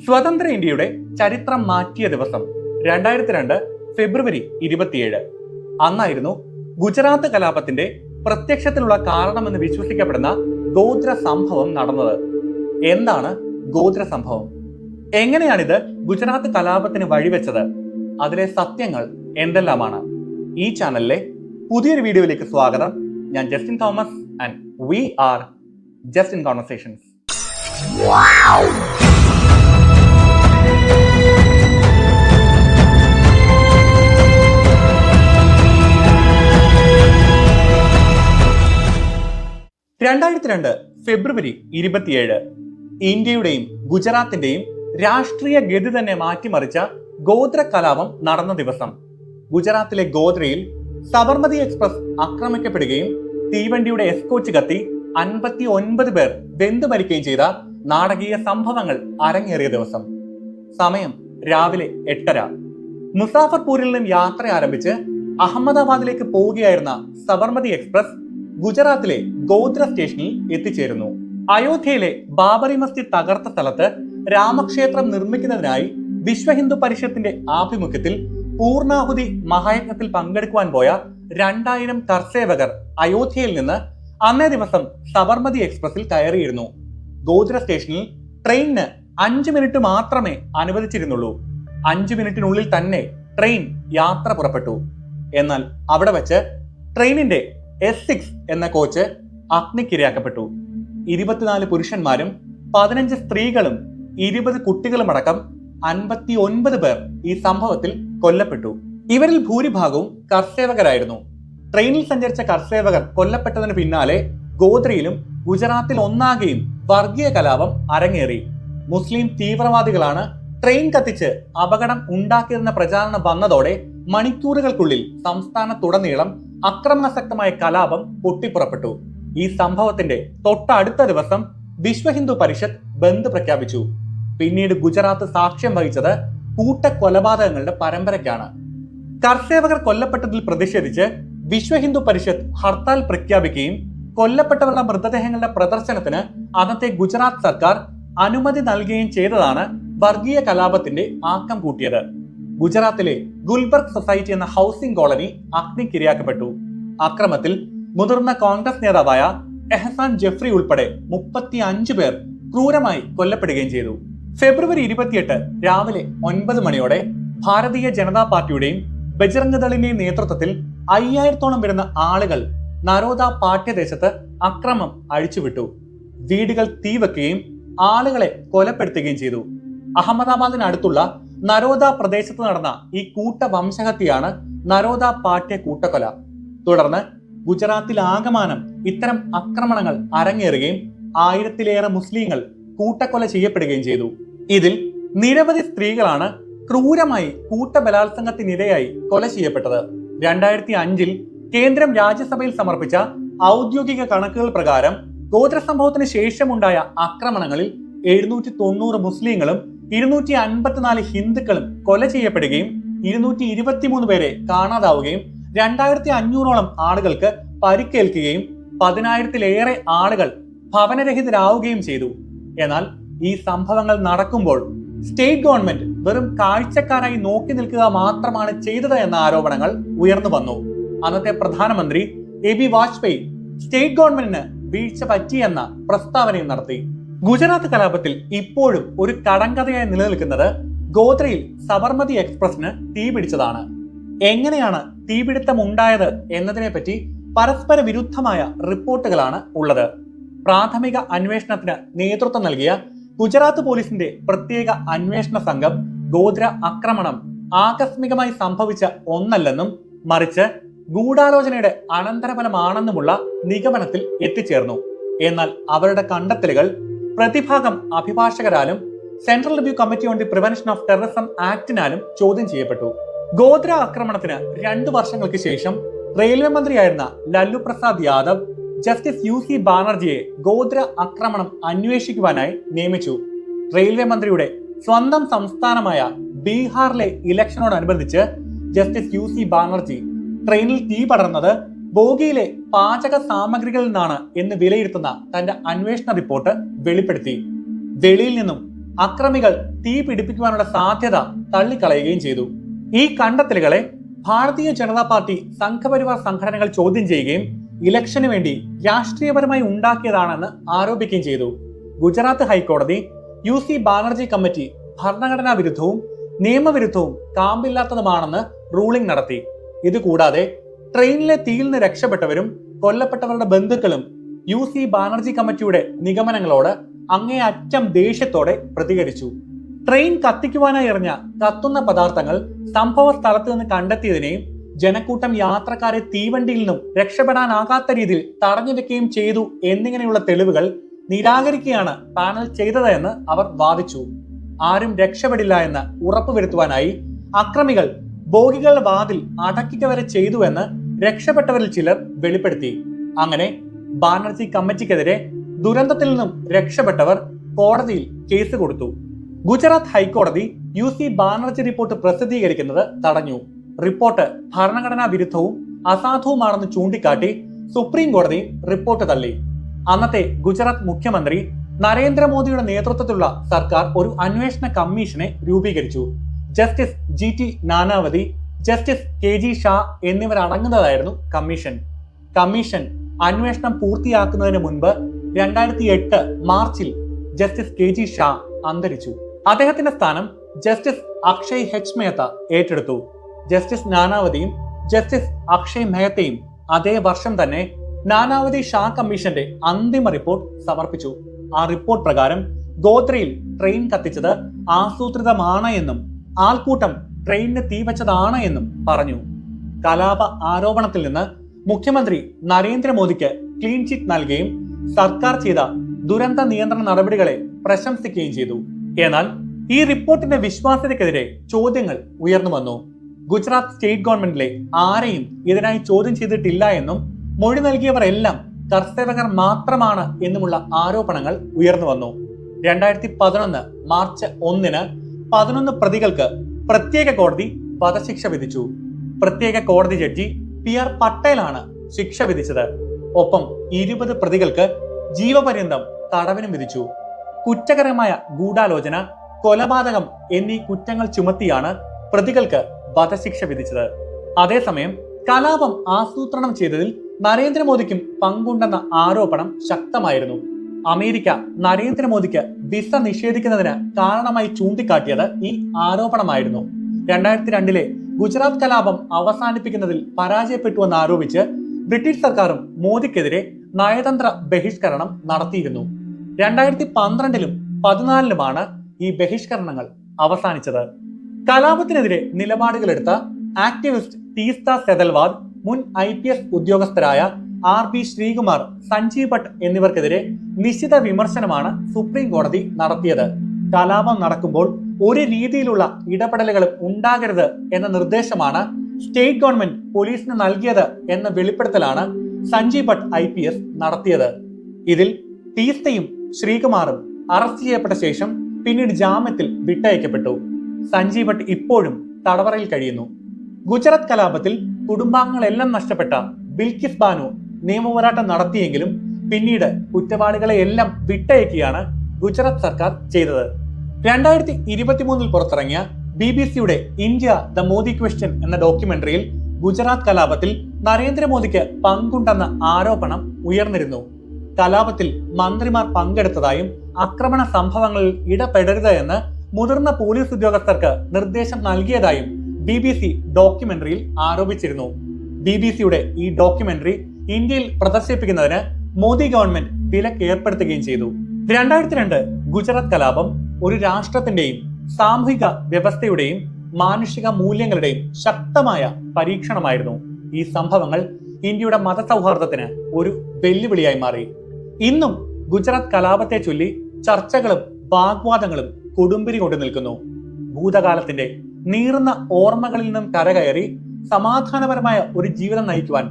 സ്വതന്ത്ര ഇന്ത്യയുടെ ചരിത്രം മാറ്റിയ ദിവസം 2002 ഫെബ്രുവരി 27. അന്നായിരുന്നു ഗുജറാത്ത് കലാപത്തിന്റെ പ്രത്യക്ഷത്തിലുള്ള കാരണമെന്ന് വിശ്വസിക്കപ്പെടുന്ന ഗോത്ര സംഭവം നടന്നത്. എന്താണ് ഗോത്ര സംഭവം? എങ്ങനെയാണിത് ഗുജറാത്ത് കലാപത്തിന് വഴിവെച്ചത്? അതിലെ സത്യങ്ങൾ എന്തെല്ലാമാണ്? ഈ ചാനലിലെ പുതിയൊരു വീഡിയോയിലേക്ക് സ്വാഗതം. ഞാൻ Justin Thomas and we are just in conversations. ഫെബ്രുവരി 27 ഇന്ത്യയുടെയും ഗുജറാത്തിന്റെയും രാഷ്ട്രീയ ഗതി തന്നെ മാറ്റിമറിച്ച ഗോത്ര കലാപം നടന്ന ദിവസം. ഗുജറാത്തിലെ ഗോദ്രയിൽ സബർമതി എക്സ്പ്രസ് ആക്രമിക്കപ്പെടുകയും തീവണ്ടിയുടെ എസ്കോച്ച് കത്തി 59 പേർ വെന്തു മരിക്കുകയും ചെയ്ത നാടകീയ സംഭവങ്ങൾ അരങ്ങേറിയ ദിവസം. സമയം രാവിലെ 8:30. മുസാഫർപൂരിൽ നിന്നും യാത്ര ആരംഭിച്ച് അഹമ്മദാബാദിലേക്ക് പോവുകയായിരുന്ന സബർമതി എക്സ്പ്രസ് ഗുജറാത്തിലെ ഗോത്ര സ്റ്റേഷനിൽ എത്തിച്ചേരുന്നു. അയോധ്യയിലെ ബാബറി മസ്ജിദ് തകർത്ത സ്ഥലത്ത് രാമക്ഷേത്രം നിർമ്മിക്കുന്നതിനായി വിശ്വ ഹിന്ദു പരിഷത്തിന്റെ ആഭിമുഖ്യത്തിൽ പൂർണാഹുതി മഹായജ്ഞത്തിൽ പങ്കെടുക്കുവാൻ പോയ 2000 കർസേവകർ അയോധ്യയിൽ നിന്ന് അന്നേ ദിവസം സബർമതി എക്സ്പ്രസിൽ കയറിയിരുന്നു. ഗോത്ര സ്റ്റേഷനിൽ ട്രെയിനിന് 5 മിനിറ്റ് മാത്രമേ അനുവദിച്ചിരുന്നുള്ളൂ. 5 മിനിറ്റിനുള്ളിൽ തന്നെ ട്രെയിൻ യാത്ര പുറപ്പെട്ടു. എന്നാൽ അവിടെ വെച്ച് ട്രെയിനിന്റെ S6 എന്ന കോച്ച് അഗ്നിക്കിരയാക്കപ്പെട്ടു. 24 പുരുഷന്മാരും 15 സ്ത്രീകളും 20 കുട്ടികളും അടക്കം 59 പേർ ഈ സംഭവത്തിൽ കൊല്ലപ്പെട്ടു. ഇവരിൽ ഭൂരിഭാഗവും കർസേവകരായിരുന്നു. ട്രെയിനിൽ സഞ്ചരിച്ച കർസേവകർ കൊല്ലപ്പെട്ടതിന് പിന്നാലെ ഗോദ്രയിലും ഗുജറാത്തിൽ ഒന്നാകെയും വർഗീയ കലാപം അരങ്ങേറി. മുസ്ലിം തീവ്രവാദികളാണ് ട്രെയിൻ കത്തിച്ച് അപകടം ഉണ്ടാക്കിയതെന്ന പ്രചാരണം വന്നതോടെ മണിക്കൂറുകൾക്കുള്ളിൽ സംസ്ഥാനത്തുടനീളം അക്രമാസക്തമായ കലാപം പൊട്ടിപ്പുറപ്പെട്ടു. ഈ സംഭവത്തിന്റെ തൊട്ടടുത്ത ദിവസം വിശ്വ ഹിന്ദു പരിഷത്ത് ബന്ദ് പ്രഖ്യാപിച്ചു. പിന്നീട് ഗുജറാത്ത് സാക്ഷ്യം വഹിച്ചത് കൂട്ടക്കൊലപാതകങ്ങളുടെ പരമ്പരയ്ക്കാണ്. കർസേവകർ കൊല്ലപ്പെട്ടതിൽ പ്രതിഷേധിച്ച് വിശ്വ ഹിന്ദു പരിഷത്ത് ഹർത്താൽ പ്രഖ്യാപിക്കുകയും കൊല്ലപ്പെട്ടവരുടെ മൃതദേഹങ്ങളുടെ പ്രദർശനത്തിന് അന്നത്തെ ഗുജറാത്ത് സർക്കാർ അനുമതി നൽകുകയും ചെയ്തതാണ് വർഗീയ കലാപത്തിന്റെ ആക്കം കൂട്ടിയത്. ഗുജറാത്തിലെ ഗുൽബർഗ് സൊസൈറ്റി എന്ന ഹൗസിംഗ് കോളനി അഗ്നിക്കിരയാക്കപ്പെട്ടു. അക്രമത്തിൽ മുതിർന്ന കോൺഗ്രസ് നേതാവായ എഹ്സാൻ ജഫ്രി ഉൾപ്പെടെ 35 പേർ ക്രൂരമായി കൊല്ലപ്പെടുകയും ചെയ്തു. ഫെബ്രുവരി 28 രാവിലെ 9 മണിയോടെ ഭാരതീയ ജനതാ പാർട്ടിയുടെയും ബജ്രംഗ് ദളിന്റെയും നേതൃത്വത്തിൽ 5000-ഓളം വരുന്ന ആളുകൾ നരോദ പാഠ്യദേശത്ത് അക്രമം അഴിച്ചുവിട്ടു. വീടുകൾ തീവെക്കുകയും ആളുകളെ കൊലപ്പെടുത്തുകയും ചെയ്തു. അഹമ്മദാബാദിനടുത്തുള്ള നരോദ പ്രദേശത്ത് നടന്ന ഈ കൂട്ടവംശഹത്യയാണ് നരോദ പാഠ്യ കൂട്ടക്കൊല. തുടർന്ന് ഗുജറാത്തിൽ ആകമാനം ഇത്തരം ആക്രമണങ്ങൾ അരങ്ങേറുകയും 1000-ലേറെ മുസ്ലിങ്ങൾ കൂട്ടക്കൊല ചെയ്യപ്പെടുകയും ചെയ്തു. ഇതിൽ നിരവധി സ്ത്രീകളാണ് ക്രൂരമായി കൂട്ടബലാത്സംഗത്തിനിരയായി കൊല ചെയ്യപ്പെട്ടത്. 2005 കേന്ദ്രം രാജ്യസഭയിൽ സമർപ്പിച്ച ഔദ്യോഗിക കണക്കുകൾ പ്രകാരം ഗോത്ര സംഭവത്തിന് ശേഷമുണ്ടായ ആക്രമണങ്ങളിൽ 790 മുസ്ലിങ്ങളും 254 ഹിന്ദുക്കളും കൊല ചെയ്യപ്പെടുകയും 223 പേരെ കാണാതാവുകയും 2500-ഓളം ആളുകൾക്ക് പരിക്കേൽക്കുകയും 10,000-ലേറെ ആളുകൾ ഭവനരഹിതരാവുകയും ചെയ്തു. എന്നാൽ ഈ സംഭവങ്ങൾ നടക്കുമ്പോൾ സ്റ്റേറ്റ് ഗവൺമെന്റ് വെറും കാഴ്ചക്കാരായി നോക്കി നിൽക്കുക മാത്രമാണ് ചെയ്തത് എന്ന ആരോപണങ്ങൾ ഉയർന്നു വന്നു. അന്നത്തെ പ്രധാനമന്ത്രി AB വാജ്പേയി സ്റ്റേറ്റ് ഗവൺമെന്റിന് വീഴ്ച പറ്റിയെന്ന പ്രസ്താവനയും നടത്തി. ഗുജറാത്ത് കലാപത്തിൽ ഇപ്പോഴും ഒരു കടങ്കഥയായി നിലനിൽക്കുന്നത് ഗോദ്രയിൽ സബർമതി എക്സ്പ്രസിന് തീപിടിച്ചതാണ്. എങ്ങനെയാണ് തീപിടുത്തം ഉണ്ടായത് എന്നതിനെ പറ്റി പരസ്പര വിരുദ്ധമായ റിപ്പോർട്ടുകളാണ് ഉള്ളത്. പ്രാഥമിക അന്വേഷണത്തിന് നേതൃത്വം നൽകിയ ഗുജറാത്ത് പോലീസിന്റെ പ്രത്യേക അന്വേഷണ സംഘം ഗോദ്ര ആക്രമണം ആകസ്മികമായി സംഭവിച്ച ഒന്നല്ലെന്നും മറിച്ച് ഗൂഢാലോചനയുടെ അനന്തരഫലമാണെന്നുമുള്ള നിഗമനത്തിൽ എത്തിച്ചേർന്നു. എന്നാൽ അവരുടെ കണ്ടെത്തലുകൾ പ്രതിഭാഗം അഭിഭാഷകരാലും central review committee on the prevention of terrorism ആക്ടിനാലും ചോദ്യം ചെയ്യപ്പെട്ടു. ഗോദ്ര ആക്രമണത്തിന് 2 വർഷങ്ങൾക്ക് ശേഷം റെയിൽവേ മന്ത്രിയായിരുന്ന ലല്ലു പ്രസാദ് യാദവ് ജസ്റ്റിസ് UC ബാനർജിയെ ഗോദ്ര ആക്രമണം അന്വേഷിക്കുവാനായി നിയമിച്ചു. റെയിൽവേ മന്ത്രിയുടെ സ്വന്തം സംസ്ഥാനമായ ബീഹാറിലെ ഇലക്ഷനോടനുബന്ധിച്ച് ജസ്റ്റിസ് UC ബാനർജി ട്രെയിനിൽ തീ പടർന്നത് ബോഗിയിലെ പാചക സാമഗ്രികളിൽ നിന്നാണ് എന്ന് വിലയിരുത്തുന്ന തന്റെ അന്വേഷണ റിപ്പോർട്ട് വെളിപ്പെടുത്തി. വെളിയിൽ നിന്നും അക്രമികൾ തീ പിടിപ്പിക്കുവാനുള്ള സാധ്യത തള്ളിക്കളയുകയും ചെയ്തു. ഈ കണ്ടെത്തലുകളെ ഭാരതീയ ജനതാ പാർട്ടി സംഘപരിവാർ സംഘടനകൾ ചോദ്യം ചെയ്യുകയും ഇലക്ഷന് വേണ്ടി രാഷ്ട്രീയപരമായി ഉണ്ടാക്കിയതാണെന്ന് ആരോപിക്കുകയും ചെയ്തു. ഗുജറാത്ത് ഹൈക്കോടതി UC ബാനർജി കമ്മിറ്റി ഭരണഘടനാ വിരുദ്ധവും നിയമവിരുദ്ധവും കാമ്പില്ലാത്തതുമാണെന്ന് റൂളിംഗ് നടത്തി. ഇതുകൂടാതെ ട്രെയിനിലെ തീയിൽ നിന്ന് രക്ഷപ്പെട്ടവരും കൊല്ലപ്പെട്ടവരുടെ ബന്ധുക്കളും UC ബാനർജി കമ്മിറ്റിയുടെ നിഗമനങ്ങളോട് അങ്ങേയറ്റം ദേഷ്യത്തോടെ പ്രതികരിച്ചു. ട്രെയിൻ കത്തിക്കുവാനായി എറിഞ്ഞ കത്തുന്ന പദാർത്ഥങ്ങൾ സംഭവ സ്ഥലത്ത് നിന്ന് കണ്ടെത്തിയതിനെയും ജനക്കൂട്ടം യാത്രക്കാരെ തീവണ്ടിയിൽ നിന്നും രക്ഷപ്പെടാനാകാത്ത രീതിയിൽ തടഞ്ഞു വെക്കുകയും ചെയ്തു എന്നിങ്ങനെയുള്ള തെളിവുകൾ നിരാകരിക്കുകയാണ് പാനൽ ചെയ്തതെന്ന് അവർ വാദിച്ചു. ആരും രക്ഷപ്പെടില്ല എന്ന് ഉറപ്പുവരുത്തുവാനായി അക്രമികൾ ബോഗികളുടെ വാതിൽ അടയ്ക്കുക വരെ ചെയ്തുവെന്ന് രക്ഷപ്പെട്ടവരിൽ ചിലർ വെളിപ്പെടുത്തി. അങ്ങനെ ബാനർജി കമ്മിറ്റിക്കെതിരെ ദുരന്തത്തിൽ നിന്നും രക്ഷപ്പെട്ടവർ കോടതിയിൽ കേസ് കൊടുത്തു. ഗുജറാത്ത് ഹൈക്കോടതി UC ബാനർജി റിപ്പോർട്ട് പ്രസിദ്ധീകരിക്കുന്നത് തടഞ്ഞു. റിപ്പോർട്ട് ഭരണഘടനാ വിരുദ്ധവും അസാധുവുമാണെന്ന് ചൂണ്ടിക്കാട്ടി സുപ്രീം കോടതി റിപ്പോർട്ട് തള്ളി. അന്നത്തെ ഗുജറാത്ത് മുഖ്യമന്ത്രി നരേന്ദ്രമോദിയുടെ നേതൃത്വത്തിലുള്ള സർക്കാർ ഒരു അന്വേഷണ കമ്മീഷനെ രൂപീകരിച്ചു. Justice GT Nanavati, justice KG Shah എന്നിവരടങ്ങുന്നതായിരുന്നു കമ്മീഷൻ. കമ്മീഷൻ അന്വേഷണം പൂർത്തിയാക്കുന്നതിന് മുൻപ് 2008 മാർച്ചിൽ ജസ്റ്റിസ് KG ഷാ അന്തരിച്ചു. അദ്ദേഹത്തിന്റെ സ്ഥാനം ജസ്റ്റിസ് അക്ഷയ് H മേത്ത ഏറ്റെടുത്തു. ജസ്റ്റിസ് നാനാവതിയും ജസ്റ്റിസ് അക്ഷയ് മേത്തയും അതേ വർഷം തന്നെ നാനാവതി ഷാ കമ്മീഷന്റെ അന്തിമ റിപ്പോർട്ട് സമർപ്പിച്ചു. ആ റിപ്പോർട്ട് പ്രകാരം ഗോദ്രയിൽ ട്രെയിൻ കത്തിച്ചത് ആസൂത്രിതമാണ് എന്നും ആൾക്കൂട്ടം ട്രെയിനിന് തീവച്ചതാണ് എന്നും പറഞ്ഞു. കലാപ ആരോപണത്തിൽ നിന്ന് മുഖ്യമന്ത്രി നരേന്ദ്രമോദിക്ക് ക്ലീൻ ചിറ്റ് നൽകുകയും സർക്കാർ ചെയ്ത ദുരന്ത നിയന്ത്രണ നടപടികളെ പ്രശംസിക്കുകയും ചെയ്തു. എന്നാൽ ഈ റിപ്പോർട്ടിന്റെ വിശ്വാസ്യതയ്ക്കെതിരെ ചോദ്യങ്ങൾ ഉയർന്നു വന്നു. ഗുജറാത്ത് സ്റ്റേറ്റ് ഗവൺമെന്റിലെ ആരെയും ഇതിനായി ചോദ്യം ചെയ്തിട്ടില്ല എന്നും മൊഴി നൽകിയവർ എല്ലാം കർസേവകർ മാത്രമാണ് എന്നുമുള്ള ആരോപണങ്ങൾ ഉയർന്നു വന്നു. 2011 മാർച്ച് 1-ന് 11 പ്രതികൾക്ക് പ്രത്യേക കോടതി വധശിക്ഷ വിധിച്ചു. പ്രത്യേക കോടതി ജഡ്ജി PR പട്ടേലാണ് ശിക്ഷ വിധിച്ചത്. ഒപ്പം 20 പ്രതികൾക്ക് ജീവപര്യന്തം തടവിനും വിധിച്ചു. കുറ്റകരമായ ഗൂഢാലോചന, കൊലപാതകം എന്നീ കുറ്റങ്ങൾ ചുമത്തിയാണ് പ്രതികൾക്ക് വധശിക്ഷ വിധിച്ചത്. അതേസമയം കലാപം ആസൂത്രണം ചെയ്തതിൽ നരേന്ദ്രമോദിക്കും പങ്കുണ്ടെന്ന ആരോപണം ശക്തമായിരുന്നു. അമേരിക്ക നരേന്ദ്രമോദിക്ക് വിസ നിഷേധിക്കുന്നതിന് കാരണമായി ചൂണ്ടിക്കാട്ടിയത് ഈ ആരോപണമായിരുന്നു. 2002 ഗുജറാത്ത് കലാപം അവസാനിപ്പിക്കുന്നതിൽ പരാജയപ്പെട്ടുവെന്ന് ആരോപിച്ച് ബ്രിട്ടീഷ് സർക്കാരും മോദിക്കെതിരെ നയതന്ത്ര ബഹിഷ്കരണം നടത്തിയിരുന്നു. 2012-ലും 2014-ലുമാണ് ഈ ബഹിഷ്കരണങ്ങൾ അവസാനിച്ചത്. കലാപത്തിനെതിരെ നിലപാടുകളെടുത്ത ആക്ടിവിസ്റ്റ് തീസ്ത സെതൽവാദ്, മുൻ IPS ഉദ്യോഗസ്ഥരായ RB ശ്രീകുമാർ, സഞ്ജീവ് ഭട്ട് എന്നിവർക്കെതിരെ നിശ്ചിത വിമർശനമാണ് സുപ്രീം കോടതി നടത്തിയത്. കലാപം നടക്കുമ്പോൾ ഒരു രീതിയിലുള്ള ഇടപെടലുകളും ഉണ്ടാകരുത് എന്ന നിർദ്ദേശമാണ് സ്റ്റേറ്റ് ഗവൺമെന്റ് പോലീസിന് നൽകിയത് എന്ന വെളിപ്പെടുത്തലാണ് സഞ്ജീവ് ഭട്ട് IPS നടത്തിയത്. ഇതിൽ തീസ്തയും ശ്രീകുമാറും അറസ്റ്റ് ചെയ്യപ്പെട്ട ശേഷം പിന്നീട് ജാമ്യത്തിൽ വിട്ടയക്കപ്പെട്ടു. സഞ്ജീവ് ഭട്ട് ഇപ്പോഴും തടവറയിൽ കഴിയുന്നു. ഗുജറാത്ത് കലാപത്തിൽ കുടുംബാംഗങ്ങളെല്ലാം നഷ്ടപ്പെട്ട ബിൽക്കിസ് ബാനു നിയമപോരാട്ടം നടത്തിയെങ്കിലും പിന്നീട് കുറ്റവാളികളെ എല്ലാം വിട്ടയക്കുകയാണ് ഗുജറാത്ത് സർക്കാർ ചെയ്തത്. 2023 പുറത്തിറങ്ങിയ BBC-യുടെ ഇന്ത്യ ദ മോദി ക്വസ്റ്റ്യൻ എന്ന ഡോക്യുമെന്ററിയിൽ ഗുജറാത്ത് കലാപത്തിൽ നരേന്ദ്രമോദിക്ക് പങ്കുണ്ടെന്ന ആരോപണം ഉയർന്നിരുന്നു. കലാപത്തിൽ മന്ത്രിമാർ പങ്കെടുത്തതായും ആക്രമണ സംഭവങ്ങളിൽ ഇടപെടരുത് എന്ന് മുതിർന്ന പോലീസ് ഉദ്യോഗസ്ഥർക്ക് നിർദ്ദേശം നൽകിയതായും BBC ഡോക്യുമെന്ററിയിൽ ആരോപിച്ചിരുന്നു. BBC-യുടെ ഈ ഡോക്യുമെന്ററി ഇന്ത്യയിൽ പ്രദർശിപ്പിക്കുന്നതിന് മോദി ഗവൺമെന്റ് വിലക്ക് ഏർപ്പെടുത്തുകയും ചെയ്തു. 2002 ഗുജറാത്ത് കലാപം ഒരു രാഷ്ട്രത്തിന്റെയും സാമൂഹിക വ്യവസ്ഥയുടെയും മാനുഷിക മൂല്യങ്ങളുടെയും ശക്തമായ പരീക്ഷണമായിരുന്നു. ഈ സംഭവങ്ങൾ ഇന്ത്യയുടെ മതസൗഹാർദ്ദത്തിന് ഒരു വെല്ലുവിളിയായി മാറി. ഇന്നും ഗുജറാത്ത് കലാപത്തെ ചൊല്ലി ചർച്ചകളും വാഗ്വാദങ്ങളും കൊടുമ്പിരി കൊണ്ടു നിൽക്കുന്നു. ഭൂതകാലത്തിന്റെ നീറുന്ന ഓർമ്മകളിൽ നിന്നും കരകയറി സമാധാനപരമായ ഒരു ജീവിതം നയിക്കുവാൻ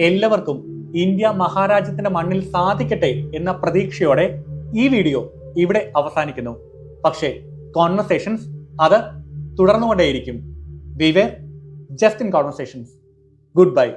എല്ലാവർക്കും ഇന്ത്യ മഹാരാജ്യത്തിന്റെ മണ്ണിൽ സാധിക്കട്ടെ എന്ന പ്രതീക്ഷയോടെ ഈ വീഡിയോ ഇവിടെ അവസാനിക്കുന്നു. പക്ഷേ കോൺവെർസേഷൻസ് അത് തുടർന്നുകൊണ്ടേയിരിക്കും. We were just in conversations. Good by.